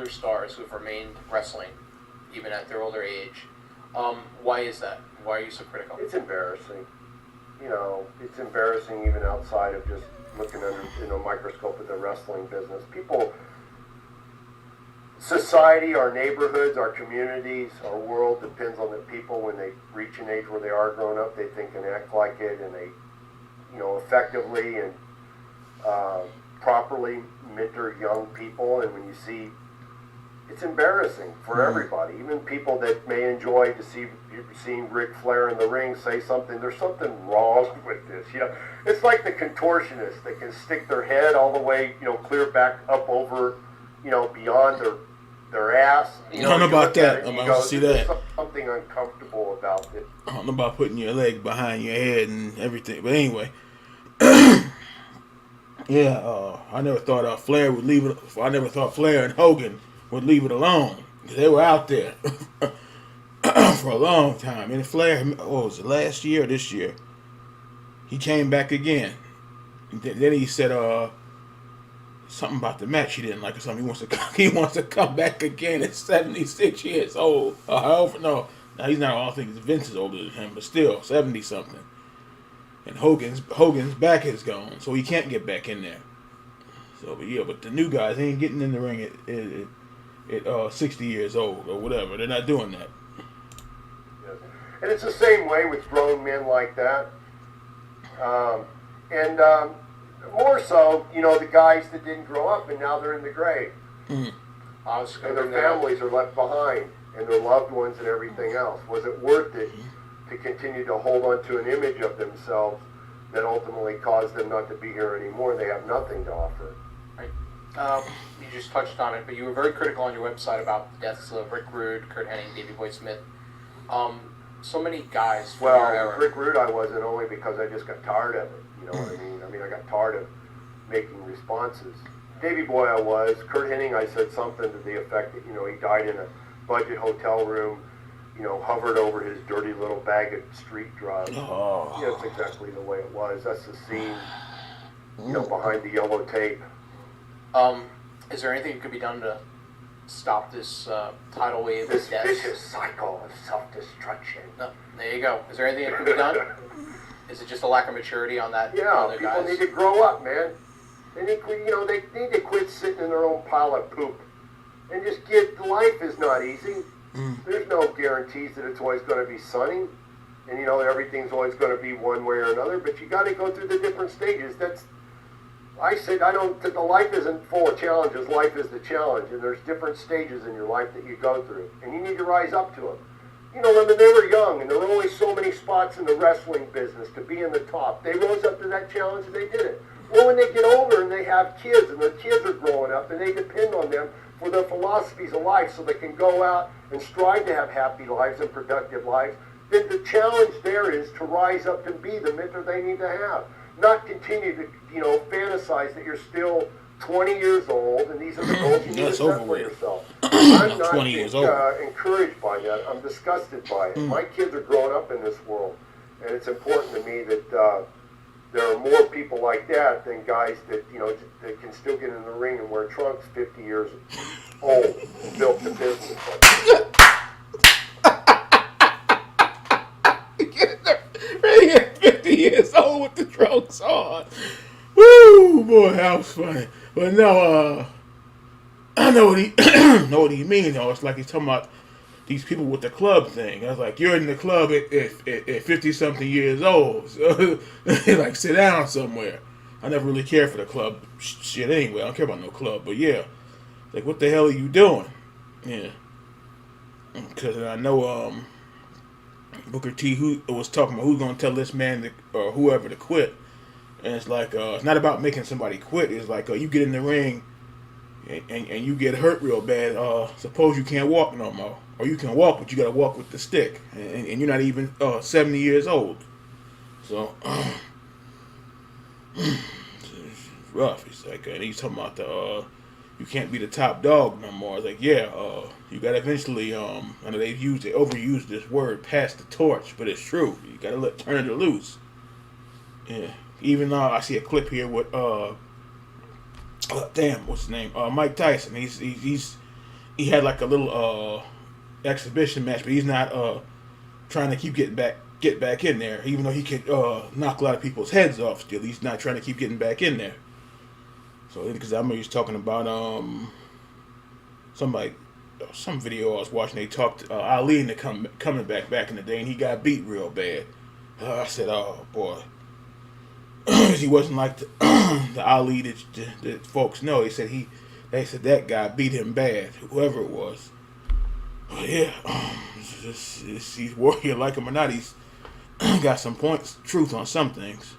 other stars who have remained wrestling, even at their older age. Why is that? Why are you so critical? It's embarrassing. It's embarrassing even outside of just looking under microscope at the wrestling business. People, society, our neighborhoods, our communities, our world depends on the people. When they reach an age where they are grown up, they think and act like it, and they, effectively and properly mentor young people. And when you see, it's embarrassing for everybody, even people that may enjoy to seeing Ric Flair in the ring say something. There's something wrong with this. It's like the contortionists that can stick their head all the way, clear back up over, beyond their ass. I don't know about that. I'm about to see that. There's something uncomfortable about it. I don't know about putting your leg behind your head and everything, but anyway. Yeah, I never thought Flair would leave it. I never thought Flair and Hogan would leave it alone. They were out there for a long time. And Flair, was it last year or this year? He came back again. Then he said something about the match he didn't like or something. He wants to come back again at 76 years old. However, no, now he's not all things. Vince is older than him, but still 70 something. And Hogan's back is gone, so he can't get back in there. So, but the new guys ain't getting in the ring at 60 years old or whatever. They're not doing that. Yes. And it's the same way with grown men like that. More so, the guys that didn't grow up and now they're in the grave. Mm. And their families are left behind, and their loved ones and everything else. Was it worth it to continue to hold on to an image of themselves that ultimately caused them not to be here anymore? They have nothing to offer. Right. You just touched on it, but you were very critical on your website about the deaths of Rick Rude, Kurt Hennig, Davey Boy Smith. So many guys from your era. Rick Rude I wasn't, only because I just got tired of it. You know what I mean? I got tired of making responses. Davey Boy I was. Kurt Hennig, I said something to the effect that, he died in a budget hotel room, hovered over his dirty little bag of street drugs. Oh. That's exactly the way it was. That's the scene, behind the yellow tape. Is there anything that could be done to stop this tidal wave This of deaths? vicious cycle of self-destruction. No, there you go. Is there anything that could be done? Is it just a lack of maturity on that? Yeah, people people need to grow up, man. They need, they need to quit sitting in their own pile of poop and just life is not easy. There's no guarantees that it's always going to be sunny, and everything's always going to be one way or another. But you got to go through the different stages. Life isn't full of challenges. Life is the challenge, and there's different stages in your life that you go through, and you need to rise up to them. When they were young, and there were only so many spots in the wrestling business to be in the top. They rose up to that challenge, and they did it. Well, when they get older and they have kids, and their kids are growing up, and they depend on them for their philosophies of life so they can go out and strive to have happy lives and productive lives, then the challenge there is to rise up and be the mentor they need to have. Not continue to, fantasize that you're still 20 years old and these are the goals you need to set for yourself. I'm not 20 years old. Encouraged by that. I'm disgusted by it. My kids are growing up in this world, and it's important to me that there are more people like that than guys that, that can still get in the ring and wear trunks 50 years old and built the business. 50 years old with the trunks on. Woo, boy, that was funny. But no, I know what he know what he means. Though it's like he's talking about these people with the club thing. I was like, you're in the club at 50 something years old, so like sit down somewhere. I never really cared for the club shit anyway. I don't care about no club, but yeah, like what the hell are you doing? Yeah, because I know Booker T who was talking about who's gonna tell this man or whoever to quit. And it's like, it's not about making somebody quit. It's like, you get in the ring and you get hurt real bad. Suppose you can't walk no more. Or you can walk, but you got to walk with the stick. And you're not even 70 years old. So, it's rough. It's like, and he's talking about you can't be the top dog no more. It's like, yeah, you got to eventually, I know they overused this word, pass the torch, but it's true. You got to turn it loose. Yeah. Even though I see a clip here with what's his name? Mike Tyson. He's he had like a little exhibition match, but he's not trying to keep get back in there. Even though he could knock a lot of people's heads off, still he's not trying to keep getting back in there. So because I remember he was talking about some video I was watching. They talked Ali into coming back in the day, and he got beat real bad. I said, oh boy. He wasn't like the Ali that folks know. They said that guy beat him bad, whoever it was. But yeah, he's warrior, like him or not. He's got some points, truth on some things.